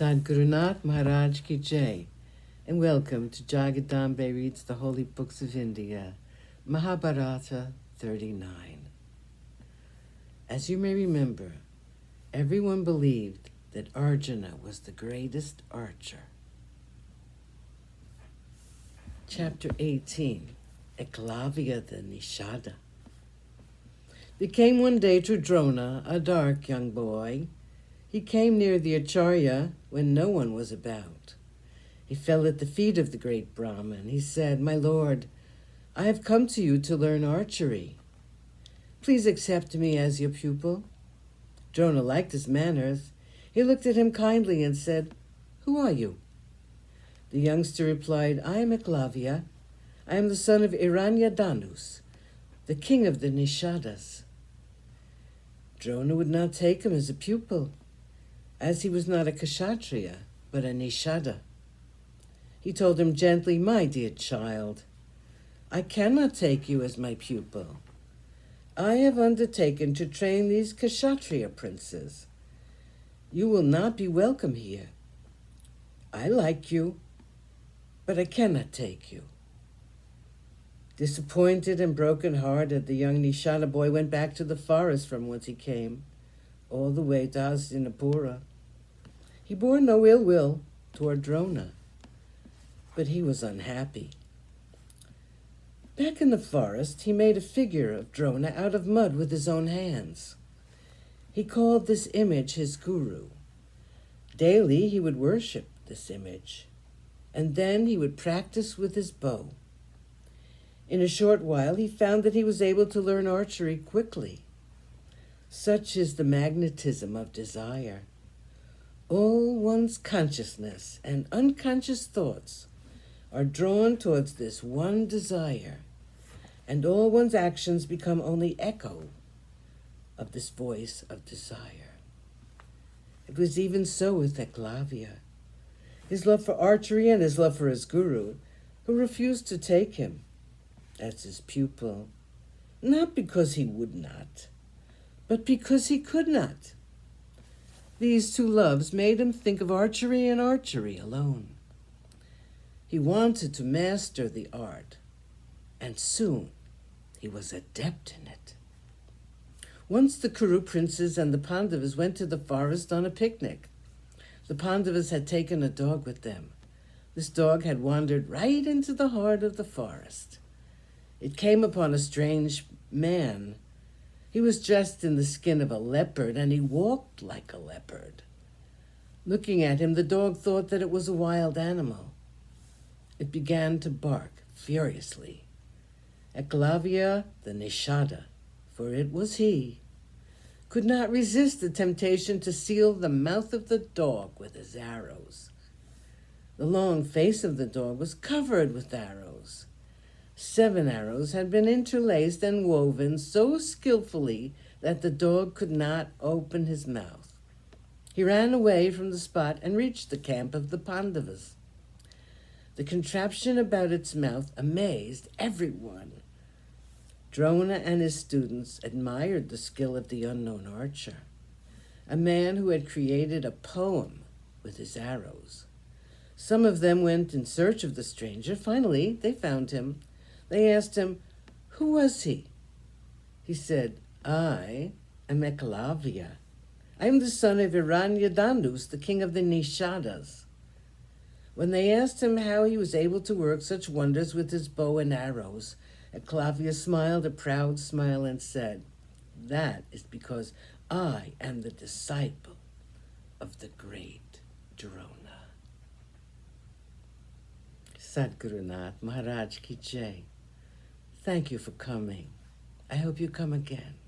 Sadhguru Nath Maharaj Ki Jai, and welcome to Jagadambe Reads the Holy Books of India, Mahabharata39. As you may remember, everyone believed that Arjuna was the greatest archer. Chapter 18, Eklavya the Nishada. There came one day to Drona, a dark young boy. He came near the Acharya when no one was about. He fell at the feet of the great Brahmin. He said, "My lord, I have come to you to learn archery. Please accept me as your pupil." Drona liked his manners. He looked at him kindly and said, "Who are you?" The youngster replied, "I am Eklavya. I am the son of Hiranyadanus, the king of the Nishadas." Drona would not take him as a pupil, as he was not a Kshatriya, but a Nishada. He told him gently, "My dear child, I cannot take you as my pupil. I have undertaken to train these Kshatriya princes. You will not be welcome here. I like you, but I cannot take you." Disappointed and broken-hearted, the young Nishada boy went back to the forest from whence he came, all the way to Hastinapura. He bore no ill will toward Drona, but he was unhappy. Back in the forest, he made a figure of Drona out of mud with his own hands. He called this image his guru. Daily he would worship this image, and then he would practice with his bow. In a short while, he found that he was able to learn archery quickly. Such is the magnetism of desire. All one's consciousness and unconscious thoughts are drawn towards this one desire, and all one's actions become only echo of this voice of desire. It was even so with Eklavya. His love for archery and his love for his guru, who refused to take him as his pupil, not because he would not, but because he could not. These two loves made him think of archery and archery alone. He wanted to master the art, and soon he was adept in it. Once the Kuru princes and the Pandavas went to the forest on a picnic. The Pandavas had taken a dog with them. This dog had wandered right into the heart of the forest. It came upon a strange man. He was dressed in the skin of a leopard, and he walked like a leopard. Looking at him, the dog thought that it was a wild animal. It began to bark furiously. Eklavya, the Nishada, for it was he, could not resist the temptation to seal the mouth of the dog with his arrows. The long face of the dog was covered with arrows. 7 arrows had been interlaced and woven so skillfully that the dog could not open his mouth. He ran away from the spot and reached the camp of the Pandavas. The contraption about its mouth amazed everyone. Drona and his students admired the skill of the unknown archer, a man who had created a poem with his arrows. Some of them went in search of the stranger. Finally, they found him. They asked him, "Who was he?" He said, "I am Eklavya. I am the son of Hiranyadanus, the king of the Nishadas." When they asked him how he was able to work such wonders with his bow and arrows, Eklavya smiled a proud smile and said, "That is because I am the disciple of the great Drona." Sadhguru Nath Maharaj Ki Jai. Thank you for coming. I hope you come again.